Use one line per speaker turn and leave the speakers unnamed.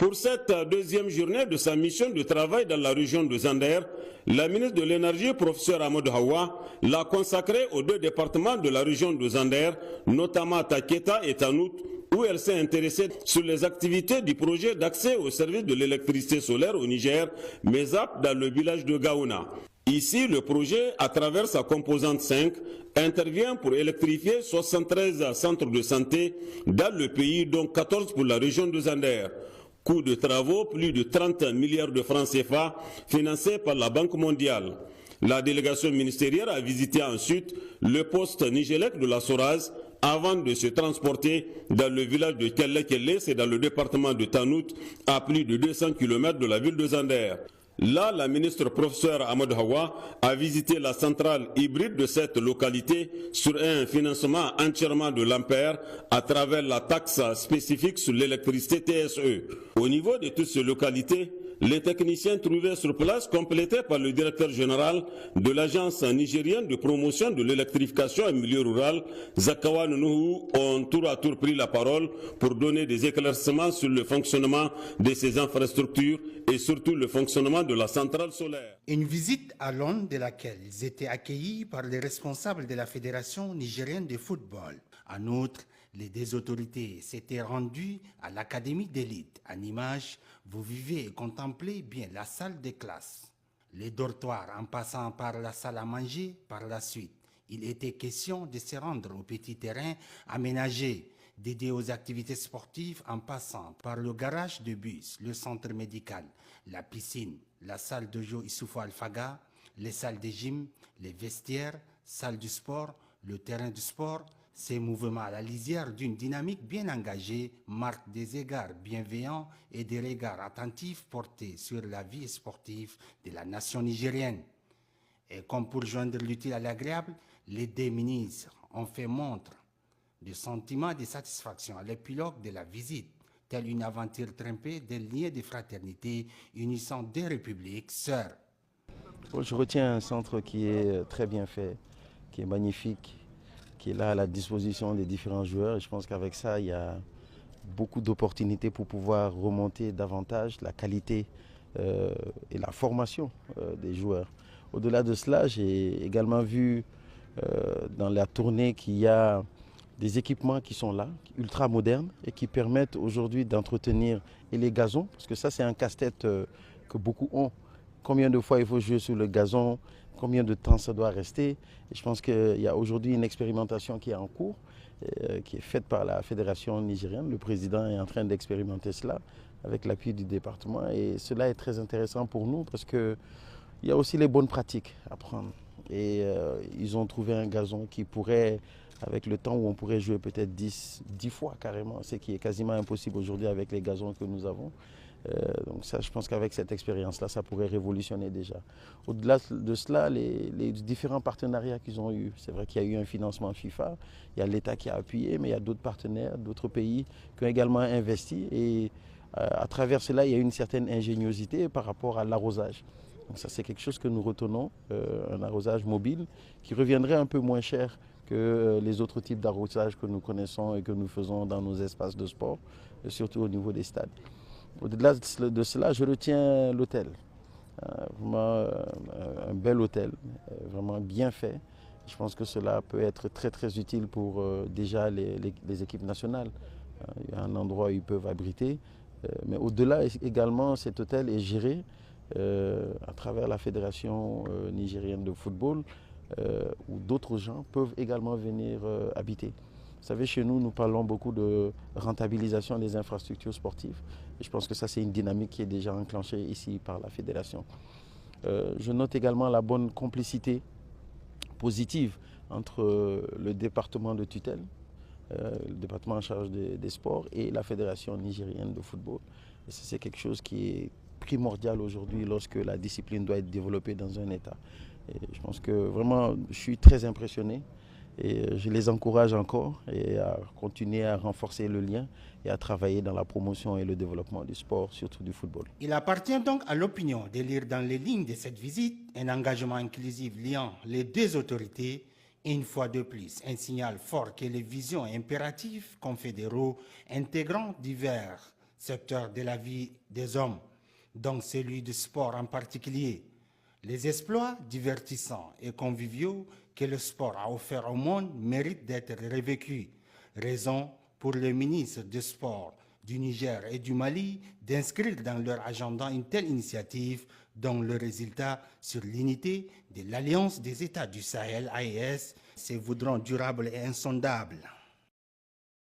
Pour cette deuxième journée de sa mission de travail dans la région de Zander, la ministre de l'Énergie, professeur Amadou Hawa, l'a consacrée aux deux départements de la région de Zander, notamment Taketa et Tanout, où elle s'est intéressée sur les activités du projet d'accès au service de l'électricité solaire au Niger, MESAP, dans le village de Gaouna. Ici, le projet, à travers sa composante 5, intervient pour électrifier 73 centres de santé dans le pays, dont 14 pour la région de Zander. Coût de travaux, plus de 30 milliards de francs CFA, financés par la Banque mondiale. La délégation ministérielle a visité ensuite le poste Nigélec de la Soraz avant de se transporter dans le village de Kelle, c'est dans le département de Tanout, à plus de 200 km de la ville de Zander. Là, la ministre professeur Amadou Hawa a visité la centrale hybride de cette localité sur un financement entièrement de l'Ampère à travers la taxe spécifique sur l'électricité TSE. Au niveau de toutes ces localités, les techniciens trouvés sur place, complétés par le directeur général de l'agence nigérienne de promotion de l'électrification en milieu rural, Zakawa Nuhu, ont tour à tour pris la parole pour donner des éclaircissements sur le fonctionnement de ces infrastructures et surtout le fonctionnement de la centrale solaire.
Une visite à Londres de laquelle ils étaient accueillis par les responsables de la Fédération nigérienne de football. En outre, les deux autorités s'étaient rendues à l'Académie d'élite. En image, vous vivez et contemplez bien la salle de classe, les dortoirs en passant par la salle à manger par la suite. Il était question de se rendre au petit terrain aménagé, dédié aux activités sportives en passant par le garage de bus, le centre médical, la piscine, la salle de jeu Issoufou Alfaga, les salles de gym, les vestiaires, salle du sport, le terrain du sport. Ces mouvements à la lisière d'une dynamique bien engagée marquent des égards bienveillants et des regards attentifs portés sur la vie sportive de la nation nigérienne. Et comme pour joindre l'utile à l'agréable, les deux ministres ont fait montre de sentiments de satisfaction à l'épilogue de la visite, telle une aventure trempée des liens de fraternité unissant deux républiques sœurs.
Je retiens un centre qui est très bien fait, qui est magnifique, qui est là à la disposition des différents joueurs. Et je pense qu'avec ça, il y a beaucoup d'opportunités pour pouvoir remonter davantage la qualité et la formation des joueurs. Au-delà de cela, j'ai également vu dans la tournée qu'il y a des équipements qui sont là, ultra modernes, et qui permettent aujourd'hui d'entretenir les gazons, parce que ça c'est un casse-tête que beaucoup ont. Combien de fois il faut jouer sur le gazon, combien de temps ça doit rester. Et je pense qu'il y a aujourd'hui une expérimentation qui est en cours, qui est faite par la Fédération nigérienne. Le président est en train d'expérimenter cela avec l'appui du département. Et cela est très intéressant pour nous parce qu'il y a aussi les bonnes pratiques à prendre. Et ils ont trouvé un gazon qui pourrait, avec le temps où on pourrait jouer peut-être 10 fois carrément, ce qui est quasiment impossible aujourd'hui avec les gazons que nous avons. Donc ça, je pense qu'avec cette expérience-là, ça pourrait révolutionner déjà. Au-delà de cela, les différents partenariats qu'ils ont eus, c'est vrai qu'il y a eu un financement FIFA, il y a l'État qui a appuyé, mais il y a d'autres partenaires, d'autres pays qui ont également investi. Et à travers cela, il y a une certaine ingéniosité par rapport à l'arrosage. Donc ça, c'est quelque chose que nous retenons, un arrosage mobile qui reviendrait un peu moins cher que les autres types d'arrosage que nous connaissons et que nous faisons dans nos espaces de sport, surtout au niveau des stades. Au-delà de cela, je retiens l'hôtel. Vraiment un bel hôtel, vraiment bien fait. Je pense que cela peut être très très utile pour déjà les équipes nationales. Il y a un endroit où ils peuvent abriter. Mais au-delà également, cet hôtel est géré à travers la Fédération nigérienne de football, où d'autres gens peuvent également venir habiter. Vous savez, chez nous, nous parlons beaucoup de rentabilisation des infrastructures sportives. Et je pense que ça, c'est une dynamique qui est déjà enclenchée ici par la Fédération. Je note également la bonne complicité positive entre le département de tutelle, le département en charge des sports et la Fédération nigérienne de football. Et c'est quelque chose qui est primordial aujourd'hui lorsque la discipline doit être développée dans un État. Et je pense que vraiment, je suis très impressionné. Et je les encourage encore et à continuer à renforcer le lien et à travailler dans la promotion et le développement du sport, surtout du football.
Il appartient donc à l'opinion de lire dans les lignes de cette visite un engagement inclusif liant les deux autorités, une fois de plus un signal fort que les visions impératives confédéraux intégrant divers secteur de la vie des hommes, donc celui du sport en particulier. Les exploits divertissants et conviviaux que le sport a offerts au monde méritent d'être revécus. Raison pour le ministre du Sport du Niger et du Mali d'inscrire dans leur agenda une telle initiative dont le résultat sur l'unité de l'Alliance des États du Sahel, AES, se voudront durables et insondables.